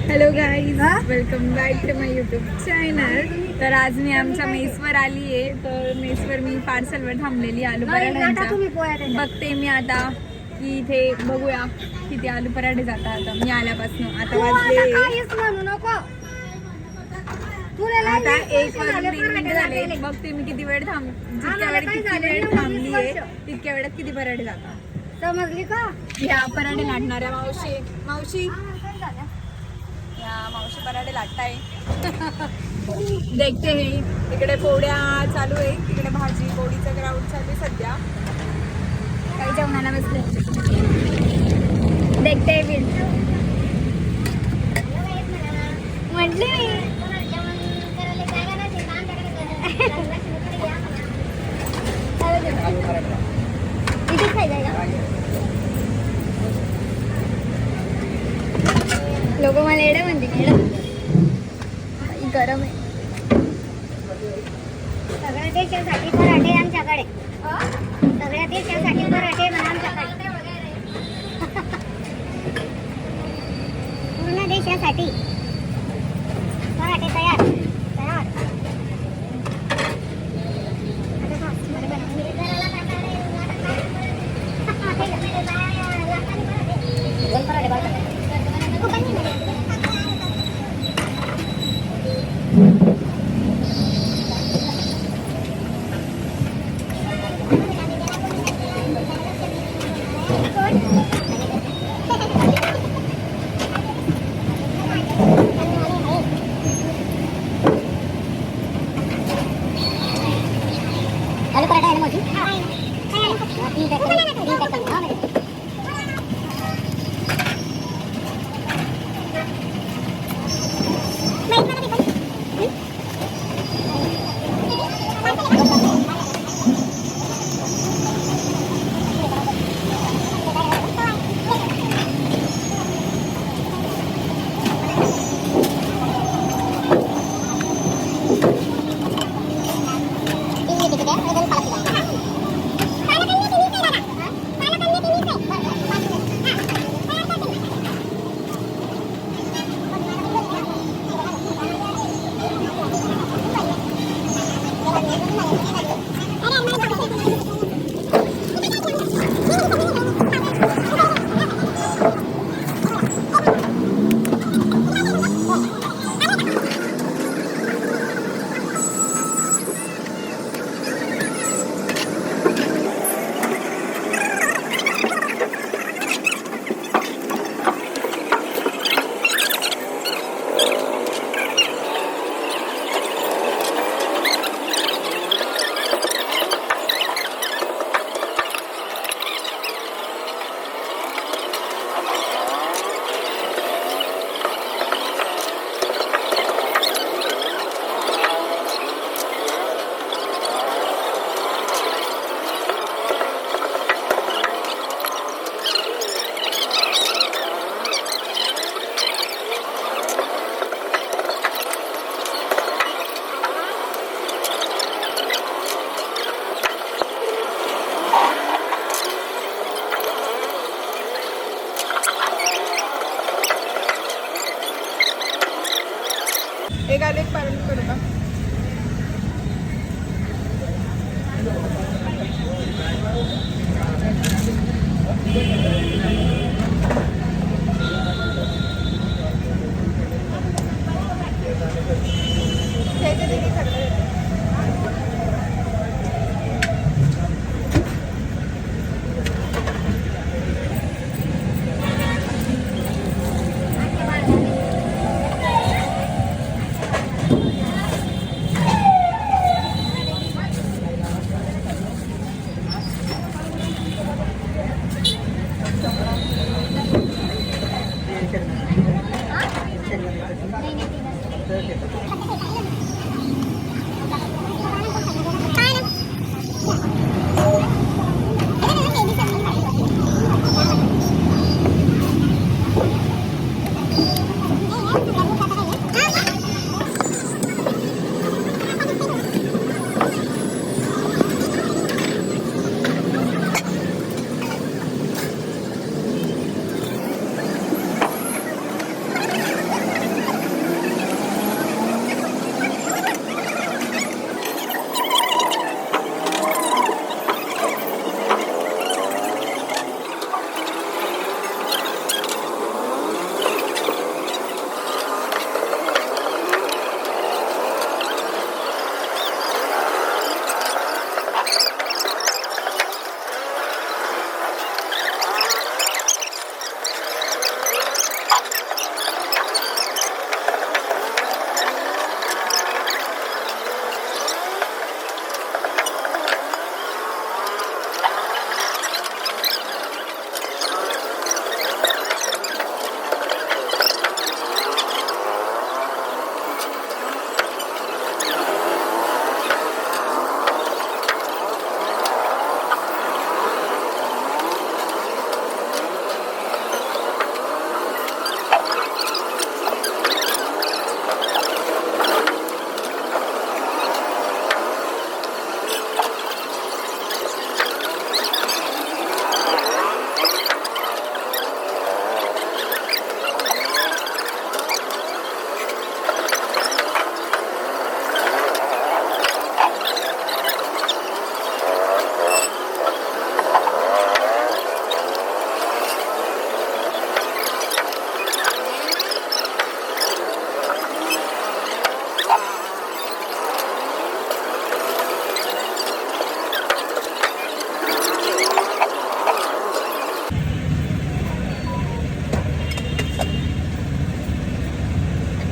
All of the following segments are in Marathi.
Hello guys, welcome back to my YouTube channel. तर आज मी आमच्या मेसवर आली आहे. तर मेसवर मी पार्सलवर थांबलेली आलू पराठ्यांच्या. बघते मी आता की इथे बघूया किती आलू पराठे जातात. आता मी आल्यापासून आता वाजले आता 1 वाजून 3 मिनिटं झाले. बघते मी किती वेळ जितक्या वेळ थांबली आहे तितक्या वेळात किती पराठे जातात. समजली का? ह्या पराठे लाटणाऱ्या मावशी या मावशी पराठे लाटताय. देखते हे तिकडे पोळ्या चालू आहे, तिकडे भाजी पोळीचं ग्राउंड चालू आहे सध्या. काही जेवणाला बसले. देखते म्हटले इथे खायला लोक मला एवढं म्हणते गरम आहे. सगळ्या देशासाठी पराठे आमच्याकडे. सगळ्या देशासाठी पराठे आमच्याकडे. पूर्ण देशासाठी पराठे तयार. आलू पराठा आहे ना मोठी? एक आले एक पारण करू का?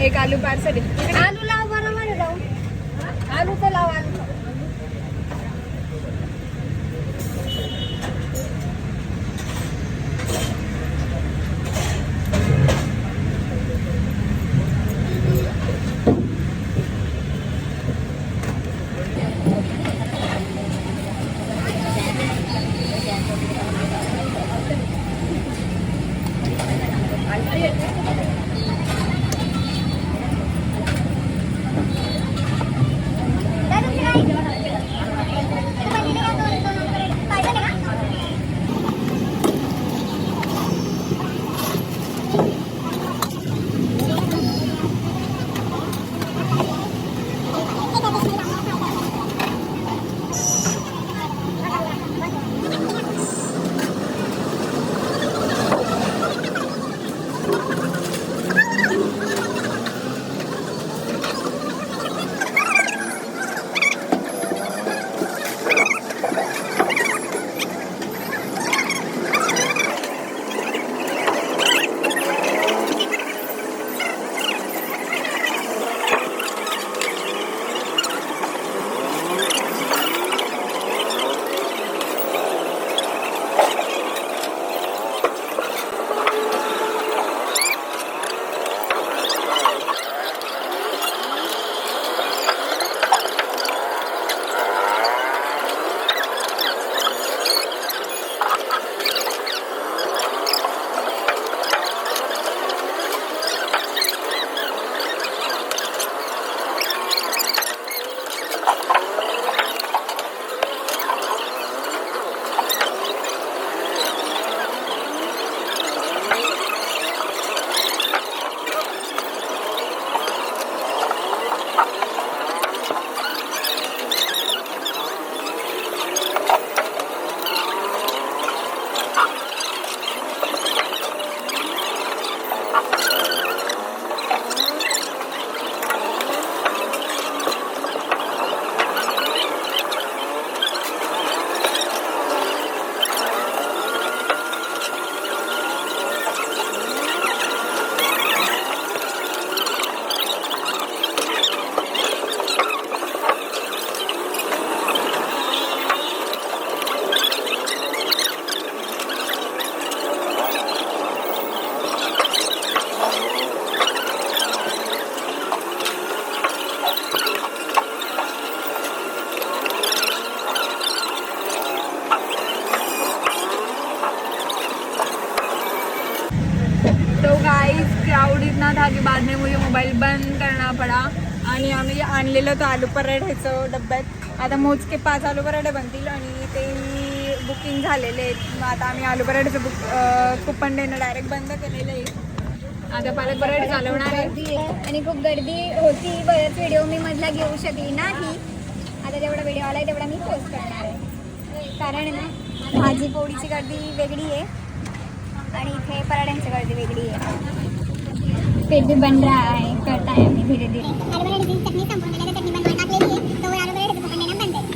एक आलू पार्सल आहे. आलू लाव बरोबर जाऊ. आलू तर लाव आलू. क्राउड इतना था कि बाद में मुझे मोबाईल बंद करना पडा. आणि आम्ही आणलेलं होतं आलू पराठ्याचं डब्यात. आता मोजके 5 आलू पराठे बनतील आणि ते बुकिंग झालेले आहेत. मग आता आम्ही आलू पराठ्याचं कुपन देणं डायरेक्ट बंद केलेलं आहे. आता पालक पराठे चालवणार आहे. आणि खूप गर्दी होती. बरेच व्हिडिओ मी मधला घेऊ शकली नाही. आता जेवढा व्हिडिओ आलाय तेवढा मी पोस्ट करणार आहे. कारण ना भाजी पोळीची गर्दी वेगळी आहे आणि इथे पराठ्यांची गर्दी वेगळी आहे. पेट भी बन रहा है, करता है अभी धीरे धीरे. चटनी संपून गेली, चटनी बनवायला टाकलेली आहे. तो आलू पराठ्याचं कुपन देणं बंद आहे.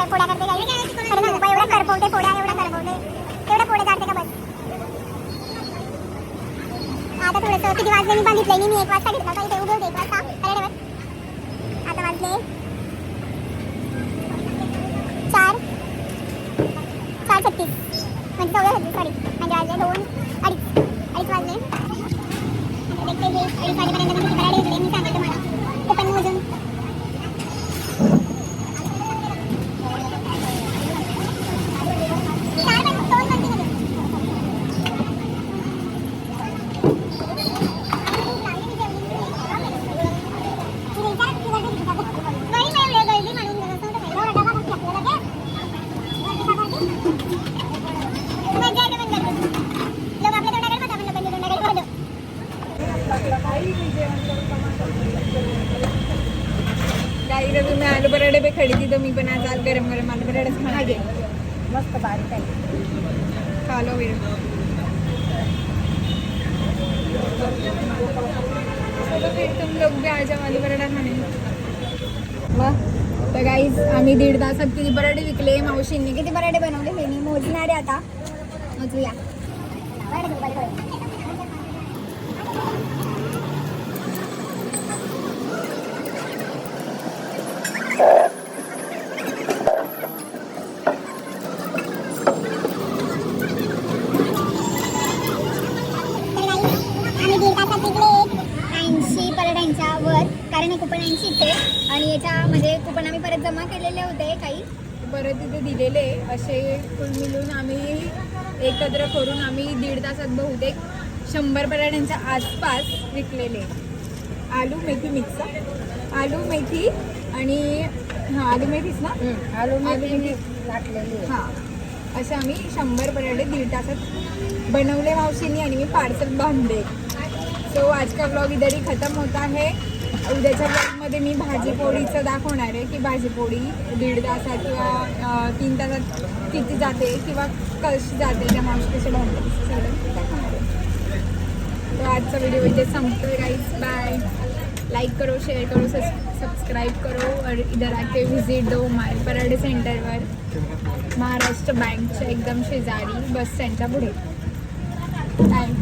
पोळ्या करते काही अरे नाही एवढा करपवते पोळ्या एवढा करपवते तेवढ्या पोळ्या जाते का बस. आता थोडंसं किती वाजले मी बघितलंय मी 1 वाजता घेतला होता इथे उभे होते 1 वाजता अरे आता वाजले 4:36 म्हणजे 14:36 सॉरी म्हणजे वाजले 2:30 वाजले देखते हे 2:30 वाजेपर्यंत मी किती बराडे घेतले मी सांगते तुम्हाला कुपन मोजून. काही तर तुम्ही आलू पराठे पे खड़ी थी तो मी पण आज गरम गरम आलू पराठेच खाणार आहे. मस्त बारीक आहे खा लो फिर. चलो फिर तुम लोग भी आ जाओ आलू पराठा खाने. तर गाईज आम्ही 1.5 तासात किती पराठे विकले. मावशींनी किती पराठे बनवले हे मी मोजणार आहे आता. मोजूया. आम्ही 1.5 तासात विकले 80 पराठ्यांच्या वर कारण हे कुपन 80 चे आणि याच्यामध्ये कुपन आम्ही परत जमा केलेले होते काही परत तिथे दिलेले असे कुल मिळून आम्ही एकत्र करून आम्ही 1.5 तासात बहुतेक 100 पराठ्यांच्या आसपास विकलेले. आलू मेथी मिक्स आलू मेथी आणि हां आलू मेथीच ना आलू मेथी टाकलेली हां असे आम्ही 100 पराठे 1.5 तासात बनवले मावशींनी आणि मी पार्सल बांधले. सो आज का ब्लॉग इधर ही खत्म होता है. उद्याच्या ब्लॉगमध्ये मी भाजी पोळीचं दाखवणार आहे की भाजी पोळी 1.5 तासात किंवा 3 तासात किती जाते किंवा कशी जाते त्या मावशी कसे बनवते सगळं दाखवणार आहे. तो आजचा व्हिडिओ इथे संपतोय गाइस. बाय. लाइक करो शेयर करो सब्सक्राइब करो और इधर आके विजिट दो हमारे पराठे सेंटरवर महाराष्ट्र बँकच्या एकदम शेजारी बस स्टँडच्या पुढे. थँक्स.